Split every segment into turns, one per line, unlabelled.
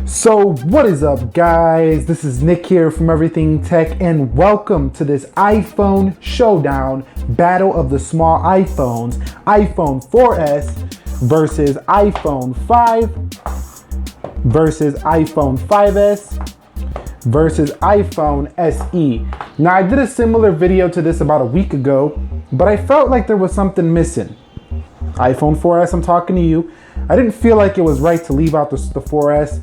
So what is up, guys? This is Nick here from Everything Tech, and welcome to this iPhone showdown battle of the small iPhones. iPhone 4S versus iPhone 5 versus iPhone 5S versus iPhone SE. Now, I did a similar video to this about a week ago, but I felt like there was something missing. iPhone 4S, I'm talking to you. I didn't feel like it was right to leave out the 4S,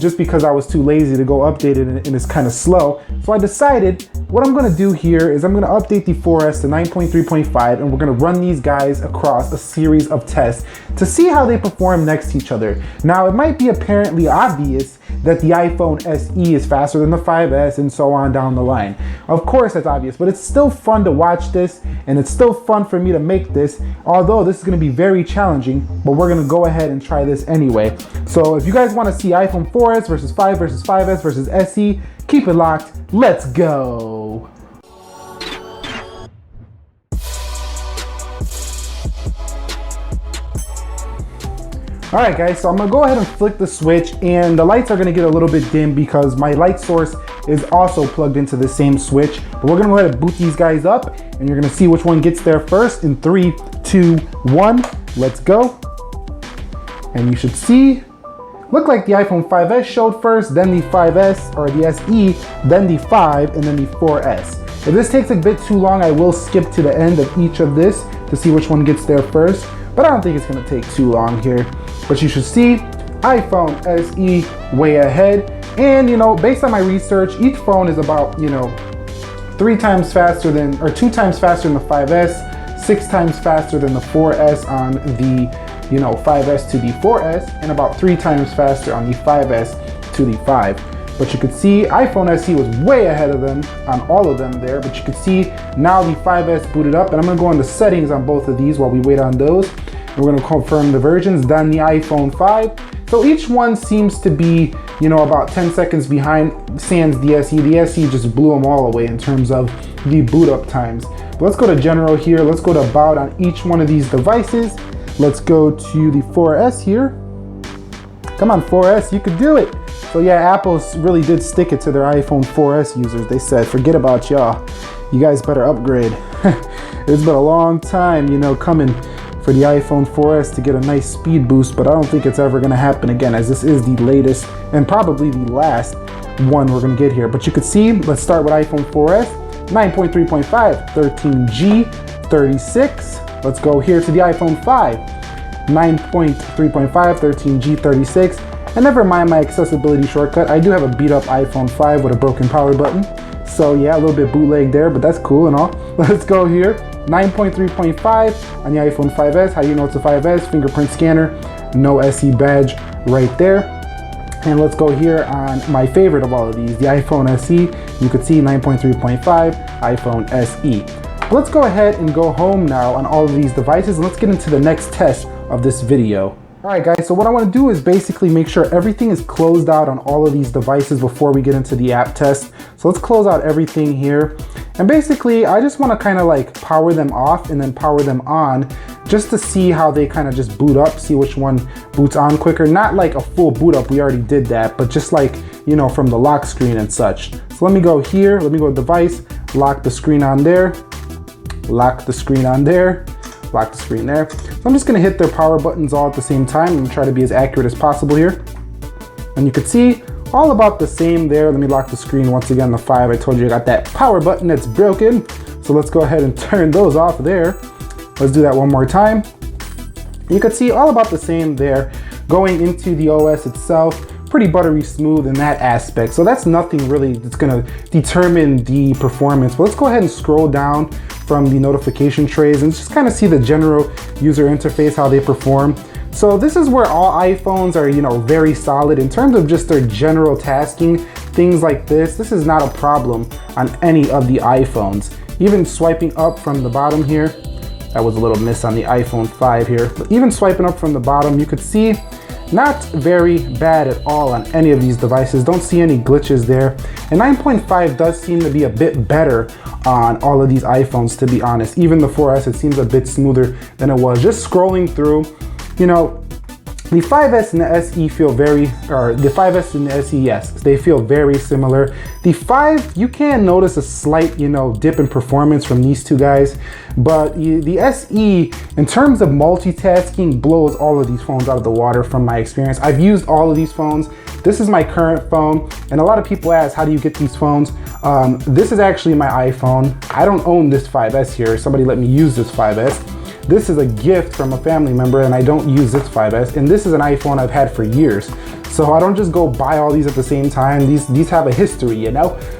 just because I was too lazy to go update it and it's kind of slow. So I decided what I'm gonna do here is I'm gonna update the 4S to 9.3.5, and we're gonna run these guys across a series of tests to see how they perform next to each other. Now, it might be apparently obvious that the iPhone SE is faster than the 5S and so on down the line. Of course that's obvious, but it's still fun to watch this, and it's still fun for me to make this, although this is gonna be very challenging, but we're gonna go ahead and try this anyway. So if you guys wanna see iPhone 4S versus 5 versus 5S versus SE, keep it locked, let's go. All right, guys, so I'm gonna go ahead and flick the switch, and the lights are gonna get a little bit dim because my light source is also plugged into the same switch. But we're gonna go ahead and boot these guys up, and you're gonna see which one gets there first in 3, 2, 1, let's go. And you should see, look like the iPhone 5S showed first, then the 5S, or the SE, then the 5, and then the 4S. If this takes a bit too long, I will skip to the end of each of this to see which one gets there first, but I don't think it's gonna take too long here. But you should see iPhone SE way ahead. And based on my research, each phone is about 2 times faster than the 5S, 6 times faster than the 4S on the 5S to the 4S, and about 3 times faster on the 5S to the 5. But you could see iPhone SE was way ahead of them on all of them there, but you could see now the 5S booted up, and I'm gonna go into settings on both of these while we wait on those. We're gonna confirm the versions, then the iPhone 5. So each one seems to be, about 10 seconds behind, sans the SE. The SE just blew them all away in terms of the boot up times. But let's go to general here. Let's go to about on each one of these devices. Let's go to the 4S here. Come on, 4S, you could do it. So yeah, Apple really did stick it to their iPhone 4S users. They said, forget about y'all. You guys better upgrade. It's been a long time, coming for the iPhone 4S to get a nice speed boost, but I don't think it's ever gonna happen again, as this is the latest and probably the last one we're gonna get here. But you could see, let's start with iPhone 4S, 9.3.5, 13G, 36. Let's go here to the iPhone 5, 9.3.5, 13G, 36. And never mind my accessibility shortcut, I do have a beat up iPhone 5 with a broken power button. So yeah, a little bit bootleg there, but that's cool and all. Let's go here, 9.3.5 on the iPhone 5S. How do you know it's a 5S? Fingerprint scanner, no SE badge right there. And let's go here on my favorite of all of these, the iPhone SE. You could see 9.3.5, iPhone SE. Let's go ahead and go home now on all of these devices, and let's get into the next test of this video. All right, guys, so what I want to do is basically make sure everything is closed out on all of these devices before we get into the app test. So let's close out everything here. And basically, I just want to kind of like power them off and then power them on just to see how they kind of just boot up, see which one boots on quicker. Not like a full boot up, we already did that, but just like, from the lock screen and such. So let me go here, let me go to device, lock the screen on there, lock the screen on there, lock the screen there. So I'm just gonna hit their power buttons all at the same time. I'm gonna try to be as accurate as possible here. And you can see all about the same there. Let me lock the screen once again, the 5. I told you I got that power button that's broken. So let's go ahead and turn those off there. Let's do that one more time. You can see all about the same there. Going into the OS itself, pretty buttery smooth in that aspect. So that's nothing really that's gonna determine the performance. But let's go ahead and scroll down from the notification trays and just kind of see the general user interface, how they perform. So this is where all iPhones are, very solid in terms of just their general tasking. Things like this is not a problem on any of the iPhones. Even swiping up from the bottom here, that was a little miss on the iPhone 5 here, but even swiping up from the bottom, you could see not very bad at all on any of these devices. Don't see any glitches there. And 9.5 does seem to be a bit better on all of these iPhones, to be honest. Even the 4S, it seems a bit smoother than it was. Just scrolling through, The 5S and the SE feel the 5S and the SE, yes, they feel very similar. The 5, you can notice a slight, dip in performance from these two guys, but the SE, in terms of multitasking, blows all of these phones out of the water from my experience. I've used all of these phones. This is my current phone, and a lot of people ask, how do you get these phones? This is actually my iPhone. I don't own this 5S here. Somebody let me use this 5S. This is a gift from a family member, and I don't use this 5S. And this is an iPhone I've had for years. So I don't just go buy all these at the same time. These have a history,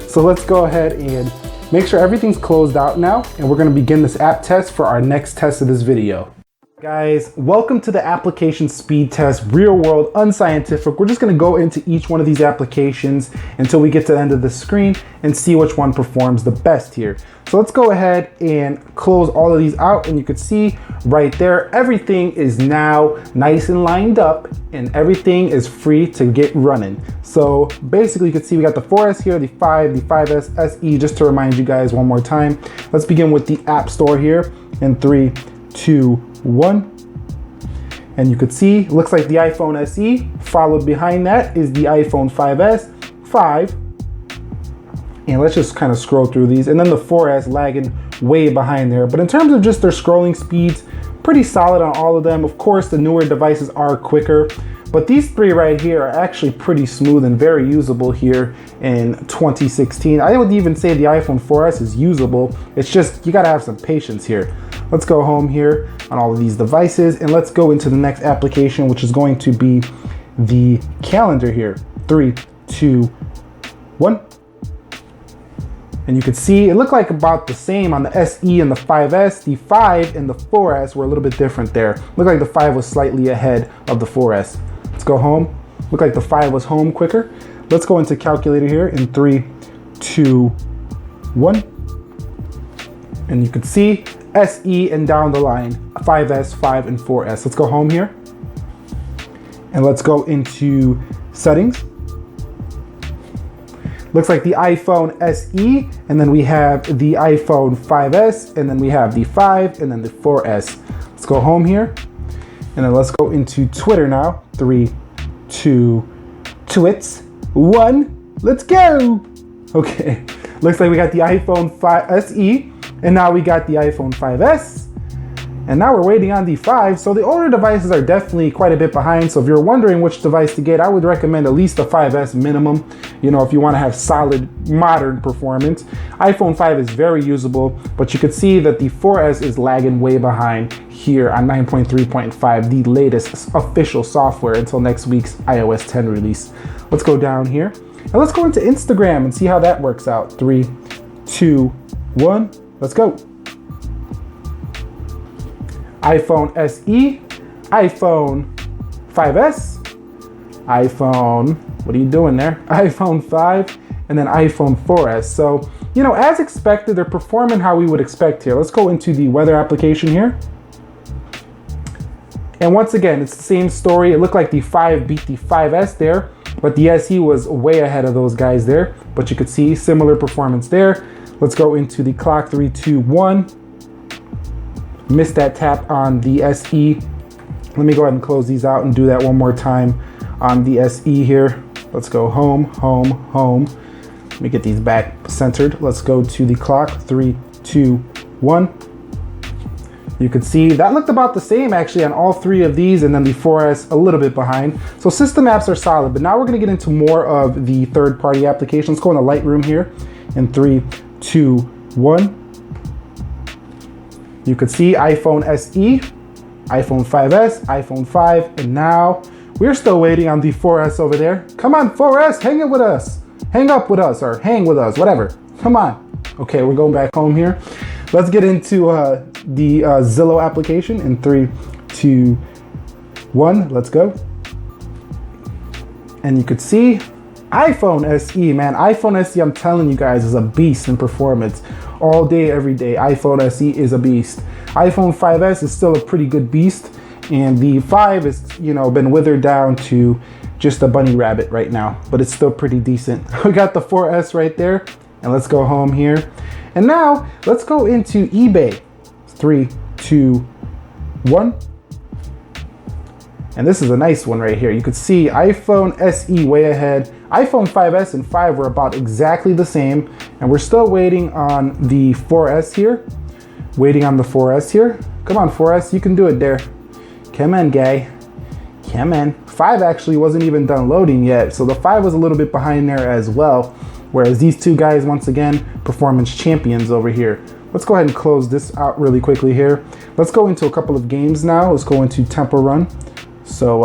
So let's go ahead and make sure everything's closed out now. And we're gonna begin this app test for our next test of this video. Guys, welcome to the application speed test, real world, unscientific. We're just gonna go into each one of these applications until we get to the end of the screen and see which one performs the best here. So let's go ahead and close all of these out, and you can see right there, everything is now nice and lined up and everything is free to get running. So basically you can see we got the 4S here, the 5, the 5S, SE, just to remind you guys one more time. Let's begin with the App Store here in 3, 2, 1. And you could see, looks like the iPhone SE, followed behind that is the iPhone 5S, 5. And let's just kind of scroll through these. And then the 4S lagging way behind there. But in terms of just their scrolling speeds, pretty solid on all of them. Of course, the newer devices are quicker, but these three right here are actually pretty smooth and very usable here in 2016. I would even say the iPhone 4S is usable. It's just, you gotta have some patience here. Let's go home here on all of these devices, and let's go into the next application, which is going to be the calendar here. 3, 2, 1. And you can see it looked like about the same on the SE and the 5S. The 5 and the 4S were a little bit different there. Looked like the 5 was slightly ahead of the 4S. Let's go home. Looked like the 5 was home quicker. Let's go into calculator here in 3, 2, 1. And you can see SE and down the line, 5S, 5, and 4S. Let's go home here. And let's go into settings. Looks like the iPhone SE, and then we have the iPhone 5S, and then we have the 5, and then the 4S. Let's go home here, and then let's go into Twitter now. 3, 2, twits, 1, let's go! Okay, looks like we got the iPhone 5 SE, and now we got the iPhone 5S, and now we're waiting on the 5. So the older devices are definitely quite a bit behind. So if you're wondering which device to get, I would recommend at least the 5S minimum, if you want to have solid modern performance. iPhone 5 is very usable, but you could see that the 4S is lagging way behind here on 9.3.5, the latest official software until next week's iOS 10 release. Let's go down here and let's go into Instagram and see how that works out. 3, 2, 1, let's go. iPhone SE, iPhone 5S, iPhone, what are you doing there? iPhone 5, and then iPhone 4S. So, as expected, they're performing how we would expect here. Let's go into the weather application here. And once again, it's the same story. It looked like the 5 beat the 5S there, but the SE was way ahead of those guys there. But you could see similar performance there. Let's go into the clock, 3, 2, 1. Missed that tap on the SE. Let me go ahead and close these out and do that one more time on the SE here. Let's go home, home, home. Let me get these back centered. Let's go to the clock, 3, 2, 1. You can see that looked about the same actually on all three of these, and then the 4S a little bit behind. So system apps are solid, but now we're gonna get into more of the third-party applications. Let's go in the Lightroom here in 3, 2, 1. You could see iPhone SE, iPhone 5S, iPhone 5, and now we're still waiting on the 4S over there. Come on, 4S, hang it with us. Hang up with us, or hang with us, whatever. Come on. Okay, we're going back home here. Let's get into the Zillow application in 3, 2, 1, let's go. And you could see iPhone SE, man. iPhone SE, I'm telling you guys, is a beast in performance. All day, every day, iPhone SE is a beast. iPhone 5S is still a pretty good beast, and the 5 is, been withered down to just a bunny rabbit right now, but it's still pretty decent. We got the 4S right there, and let's go home here. And now, let's go into eBay. 3, 2, 1. And this is a nice one right here. You could see iPhone SE way ahead. iPhone 5S and 5 were about exactly the same. And we're still waiting on the 4S here. Waiting on the 4S here. Come on, 4S, you can do it there. Come on, guy. Come on. 5 actually wasn't even done loading yet. So the 5 was a little bit behind there as well. Whereas these two guys, once again, performance champions over here. Let's go ahead and close this out really quickly here. Let's go into a couple of games now. Let's go into Temple Run. So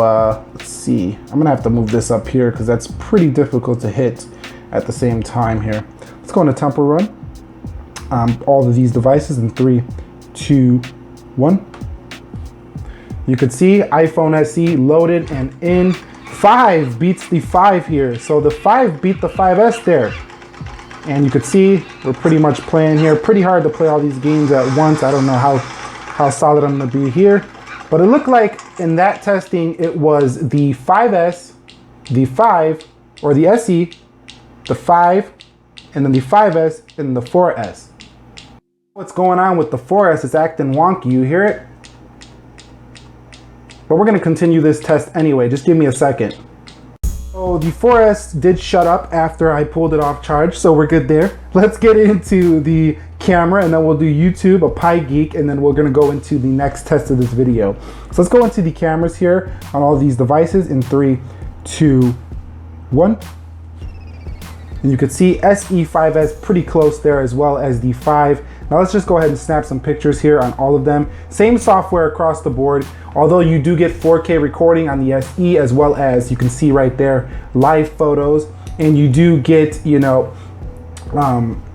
let's see, I'm gonna have to move this up here because that's pretty difficult to hit at the same time here. Let's go into Temple Run. All of these devices in 3, 2, 1. You could see iPhone SE loaded and in. 5 beats the 5 here. So the 5 beat the 5S there. And you could see we're pretty much playing here. Pretty hard to play all these games at once. I don't know how solid I'm gonna be here. But it looked like in that testing, it was the 5S, the 5, or the SE, the 5, and then the 5S, and the 4S. What's going on with the 4S is acting wonky, you hear it? But we're gonna continue this test anyway, just give me a second. So the 4S did shut up after I pulled it off charge, so we're good there. Let's get into the camera and then we'll do YouTube, a Pi Geek, and then we're gonna go into the next test of this video. So let's go into the cameras here on all these devices in 3, 2, 1. And you can see SE5S pretty close there as well as the 5. Now let's just go ahead and snap some pictures here on all of them. Same software across the board, although you do get 4K recording on the SE as well as you can see right there, live photos, and you do get, you know,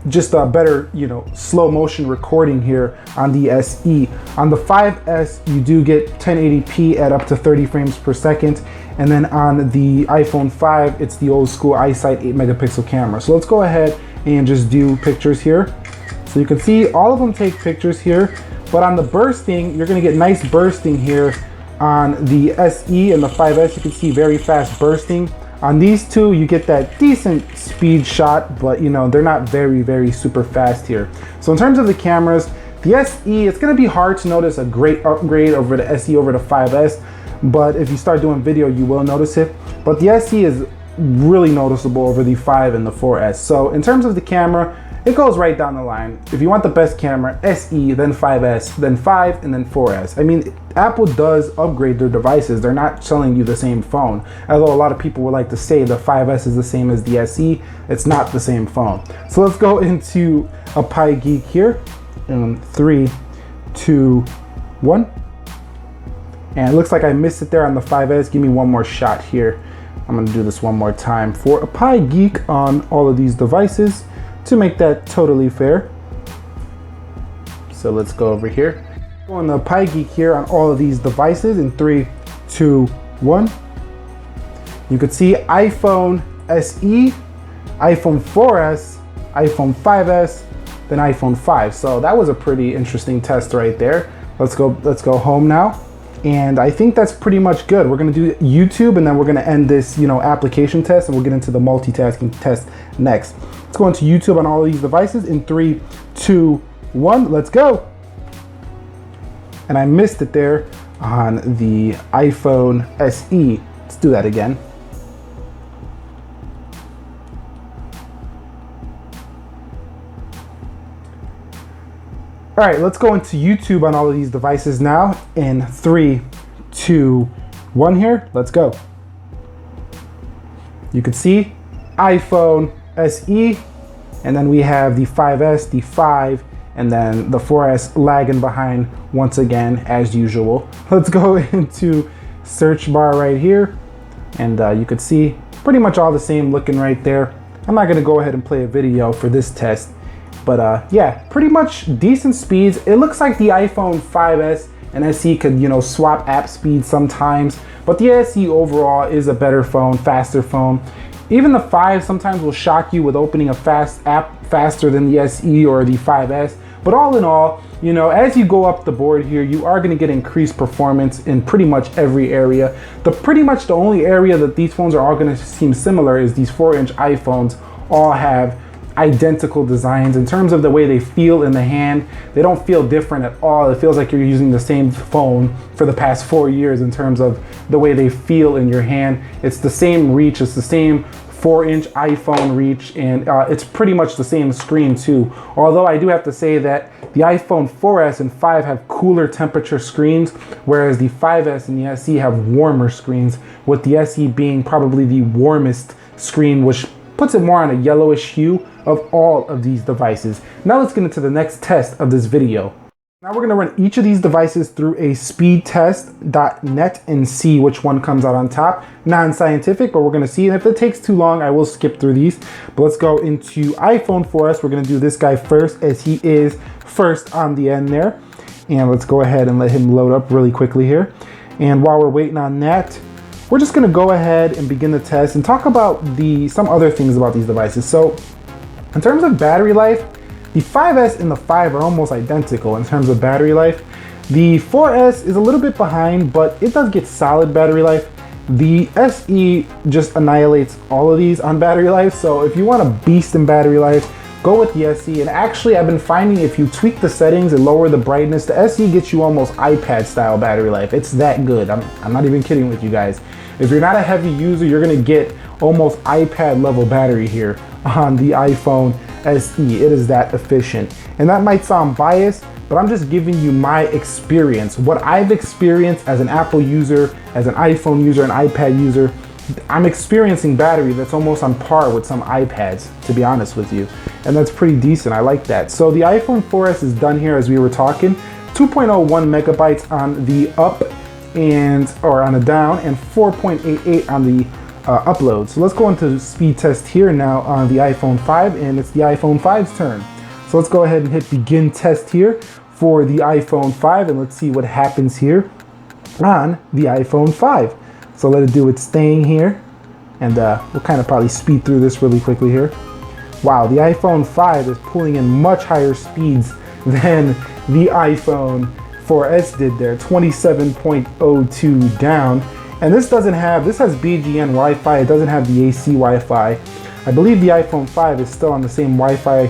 just a better, you know, slow motion recording here on the SE. On the 5S, you do get 1080p at up to 30 frames per second. And then on the iPhone 5, it's the old school iSight 8 megapixel camera. So let's go ahead and just do pictures here. So you can see all of them take pictures here, but on the bursting, you're gonna get nice bursting here on the SE and the 5S. You can see very fast bursting. On these two, you get that decent speed shot, but you know, they're not very super fast here. So in terms of the cameras, the SE, it's gonna be hard to notice a great upgrade over the SE over the 5S, but if you start doing video, you will notice it. But the SE is really noticeable over the 5 and the 4S. So in terms of the camera, it goes right down the line. If you want the best camera, SE, then 5S, then 5, and then 4S. I mean, Apple does upgrade their devices. They're not selling you the same phone. Although a lot of people would like to say the 5S is the same as the SE, it's not the same phone. So let's go into a Pi Geek here in 3, 2, 1. And it looks like I missed it there on the 5S. Give me one more shot here. I'm gonna do this one more time for a Pi Geek on all of these devices to make that totally fair. So let's go over here. Go on the Pi Geek here on all of these devices in 3, 2, 1. You could see iPhone SE, iPhone 4S, iPhone 5S, then iPhone 5. So that was a pretty interesting test right there. Let's go home now. And I think that's pretty much good. We're gonna do YouTube and then we're gonna end this, you know, application test, and we'll get into the multitasking test next. Let's go into YouTube on all of these devices in 3, 2, 1, let's go. And I missed it there on the iPhone SE. Let's do that again. All right, let's go into YouTube on all of these devices now in 3, 2, 1 here. Let's go. You can see iPhone SE, and then we have the 5S, the 5, and then the 4S lagging behind once again, as usual. Let's go into search bar right here, and you could see pretty much all the same looking right there. I'm not gonna go ahead and play a video for this test, but yeah, pretty much decent speeds. It looks like the iPhone 5S and SE could, you know, swap app speed sometimes, but the SE overall is a better phone, faster phone. Even the 5 sometimes will shock you with opening a fast app faster than the SE or the 5S. But all in all, you know, as you go up the board here, you are gonna get increased performance in pretty much every area. Pretty much the only area that these phones are all gonna seem similar is these 4-inch iPhones all have identical designs. In terms of the way they feel in the hand, they don't feel different at all. It feels like you're using the same phone for the past 4 years in terms of the way they feel in your hand. It's the same reach, it's the same 4-inch iPhone reach, and it's pretty much the same screen too. Although I do have to say that the iPhone 4S and 5 have cooler temperature screens, whereas the 5S and the SE have warmer screens, with the SE being probably the warmest screen, which puts it more on a yellowish hue of all of these devices. Now let's get into the next test of this video. Now we're gonna run each of these devices through a speed test.net and see which one comes out on top. Non-scientific, but we're gonna see, and if it takes too long, I will skip through these. But let's go into iPhone 4S. We're gonna do this guy first, as he is first on the end there. And let's go ahead and let him load up really quickly here. And while we're waiting on that, we're just gonna go ahead and begin the test and talk about some other things about these devices. So in terms of battery life, the 5S and the 5 are almost identical in terms of battery life. The 4S is a little bit behind, but it does get solid battery life. The SE just annihilates all of these on battery life. So if you want a beast in battery life, go with the SE. And actually, I've been finding if you tweak the settings and lower the brightness, the SE gets you almost iPad style battery life. It's that good. I'm not even kidding with you guys. If you're not a heavy user, you're gonna get almost iPad level battery here on the iPhone SE. It is that efficient. And that might sound biased, but I'm just giving you my experience. What I've experienced as an Apple user, as an iPhone user, an iPad user, I'm experiencing battery that's almost on par with some iPads, to be honest with you. And that's pretty decent, I like that. So the iPhone 4S is done here as we were talking. 2.01 megabytes on the up or on the down, and 4.88 on the upload. So let's go into speed test here now on the iPhone 5, and it's the iPhone 5's turn. So let's go ahead and hit begin test here for the iPhone 5, and let's see what happens here on the iPhone 5. So let it do its thing here, and we'll kind of probably speed through this really quickly here. Wow, the iPhone 5 is pulling in much higher speeds than the iPhone 4S did there, 27.02 down. And this has BGN Wi-Fi, it doesn't have the AC Wi-Fi. I believe the iPhone 5 is still on the same Wi-Fi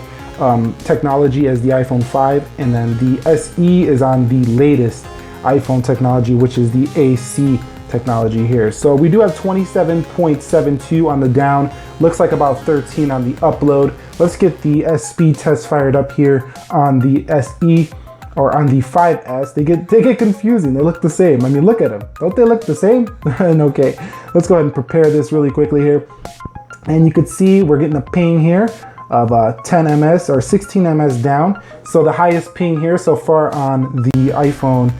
technology as the iPhone 5, and then the SE is on the latest iPhone technology, which is the AC technology here. So we do have 27.72 on the down, looks like about 13 on the upload. Let's get the speed test fired up here on the SE. Or on the 5S, they get confusing. They look the same. I mean, look at them. Don't they look the same? And okay, let's go ahead and prepare this really quickly here. And you could see we're getting a ping here of 10 ms or 16 ms down. So the highest ping here so far on the iPhone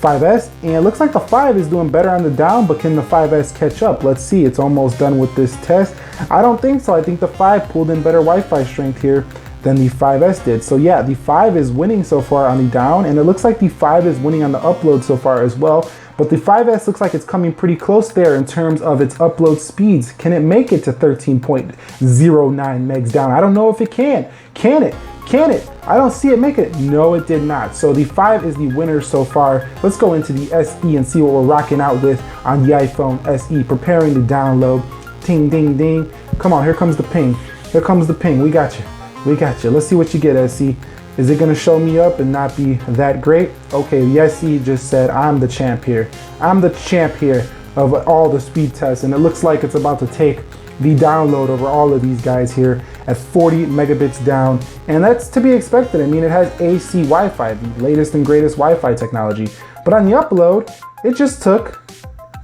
5S. And it looks like the 5 is doing better on the down, but can the 5S catch up? Let's see. It's almost done with this test. I don't think so. I think the 5 pulled in better Wi-Fi strength here than the 5S did. So yeah, the 5 is winning so far on the down, and it looks like the 5 is winning on the upload so far as well. But the 5S looks like it's coming pretty close there in terms of its upload speeds. Can it make it to 13.09 megs down? I don't know if it can. Can it? Can it? I don't see it make it. No, it did not. So the 5 is the winner so far. Let's go into the SE and see what we're rocking out with on the iPhone SE. Preparing to download. Ding, ding, ding. Come on, here comes the ping. Here comes the ping. We got you. We got you. Let's see what you get, SE. Is it gonna show me up and not be that great? Okay, the SE just said, I'm the champ here. I'm the champ here of all the speed tests, and it looks like it's about to take the download over all of these guys here at 40 megabits down, and that's to be expected. I mean, it has AC Wi-Fi, the latest and greatest Wi-Fi technology. But on the upload, it just took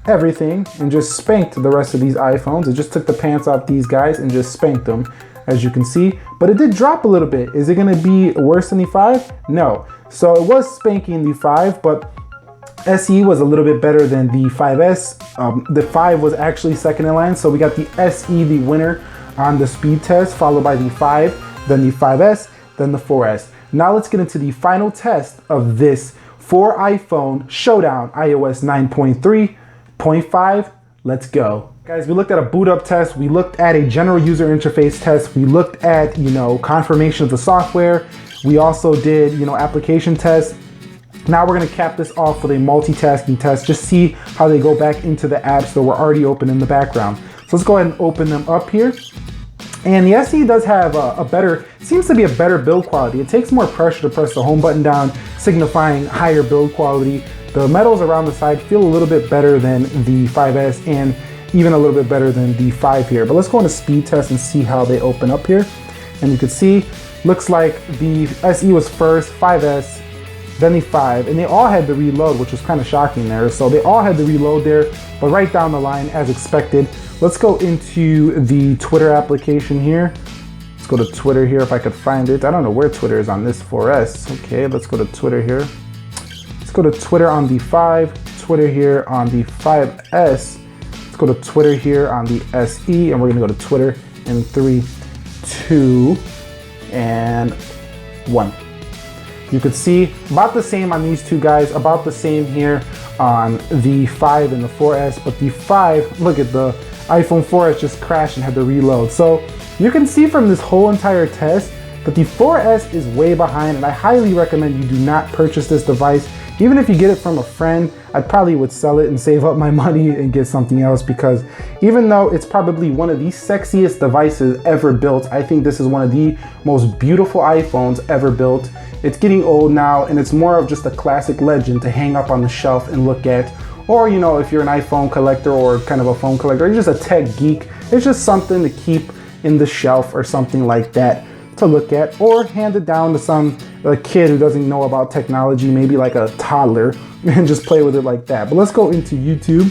everything and just spanked the rest of these iPhones. It just took the pants off these guys and just spanked them, as you can see. But it did drop a little bit. Is it gonna be worse than the 5? No. So it was spanking the 5, but SE was a little bit better than the 5S. The 5 was actually second in line, so we got the SE, the winner on the speed test, followed by the 5, then the 5S, then the 4S. Now let's get into the final test of this for iPhone Showdown iOS 9.3.5. Let's go. Guys, we looked at a boot up test, we looked at a general user interface test, we looked at, confirmation of the software, we also did, application tests. Now we're gonna cap this off with a multitasking test, just see how they go back into the apps that were already open in the background. So let's go ahead and open them up here. And the SE does have seems to be a better build quality. It takes more pressure to press the home button down, signifying higher build quality. The metals around the side feel a little bit better than the 5S and even a little bit better than the 5 here. But let's go into speed test and see how they open up here. And you can see, looks like the SE was first, 5S, then the 5, and they all had to reload, which was kind of shocking there. So they all had to reload there, but right down the line as expected. Let's go into the Twitter application here. Let's go to Twitter here if I could find it. I don't know where Twitter is on this 4S. Okay, let's go to Twitter here. Let's go to Twitter on the 5, Twitter here on the 5S. Let's go to Twitter here on the SE, and we're gonna go to Twitter in 3, 2, and 1. You could see about the same on these two guys, about the same here on the 5 and the 4S, but the 5, look at the iPhone 4S just crashed and had to reload. So you can see from this whole entire test that the 4S is way behind, and I highly recommend you do not purchase this device. Even if you get it from a friend, I probably would sell it and save up my money and get something else, because even though it's probably one of the sexiest devices ever built, I think this is one of the most beautiful iPhones ever built. It's getting old now, and it's more of just a classic legend to hang up on the shelf and look at. Or, you know, if you're an iPhone collector or kind of a phone collector, or you're just a tech geek, it's just something to keep in the shelf or something like that to look at, or hand it down to a kid who doesn't know about technology, maybe like a toddler, and just play with it like that. But let's go into YouTube,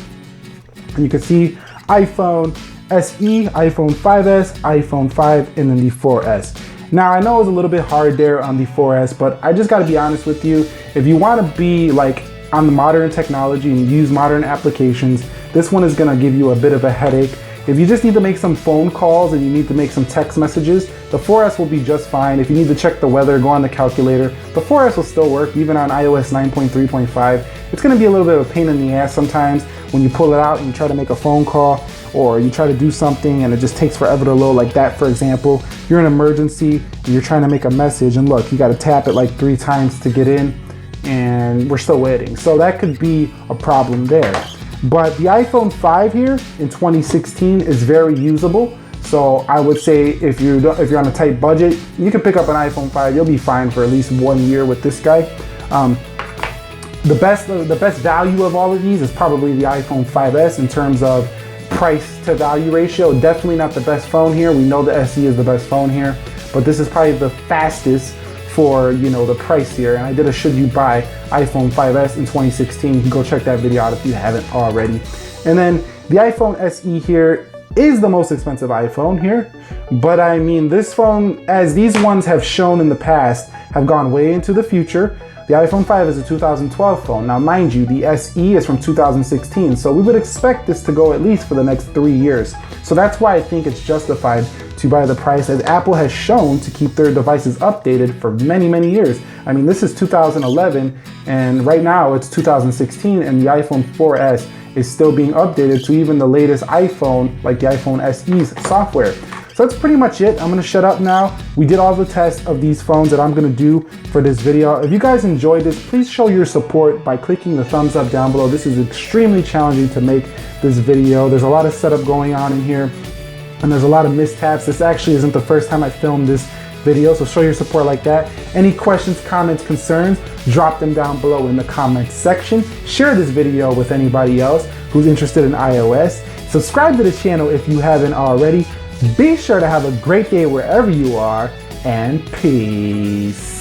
and you can see iPhone SE, iPhone 5S, iPhone 5, and then the 4S. Now, I know it was a little bit hard there on the 4S, but I just gotta be honest with you. If you wanna be like on the modern technology and use modern applications, this one is gonna give you a bit of a headache. If you just need to make some phone calls and you need to make some text messages, the 4S will be just fine. If you need to check the weather, go on the calculator, the 4S will still work, even on iOS 9.3.5. It's gonna be a little bit of a pain in the ass sometimes when you pull it out and you try to make a phone call, or you try to do something and it just takes forever to load, like that, for example. You're in an emergency and you're trying to make a message, and look, you gotta tap it like 3 times to get in, and we're still waiting. So that could be a problem there. But the iPhone 5 here in 2016 is very usable. So I would say if you're on a tight budget, you can pick up an iPhone 5. You'll be fine for at least 1 year with this guy. The best value of all of these is probably the iPhone 5S in terms of price to value ratio. Definitely not the best phone here. We know the SE is the best phone here, but this is probably the fastest for, you know, the price here. And I did a should you buy iPhone 5S in 2016. You can go check that video out if you haven't already. And then the iPhone SE here is the most expensive iPhone here, but I mean, this phone, as these ones have shown in the past, have gone way into the future. The iPhone 5 is a 2012 phone. Now, mind you, the SE is from 2016, so we would expect this to go at least for the next 3 years. So that's why I think it's justified to buy the price, as Apple has shown to keep their devices updated for many, many years. I mean, this is 2011, and right now it's 2016, and the iPhone 4S is still being updated to even the latest iPhone, like the iPhone SE's software. So that's pretty much it. I'm gonna shut up now. We did all the tests of these phones that I'm gonna do for this video. If you guys enjoyed this, please show your support by clicking the thumbs up down below. This is extremely challenging to make this video. There's a lot of setup going on in here, and there's a lot of mishaps. This actually isn't the first time I filmed this video, so show your support like that. Any questions, comments, concerns, drop them down below in the comments section. Share this video with anybody else who's interested in iOS. Subscribe to the channel if you haven't already. Be sure to have a great day wherever you are, and peace.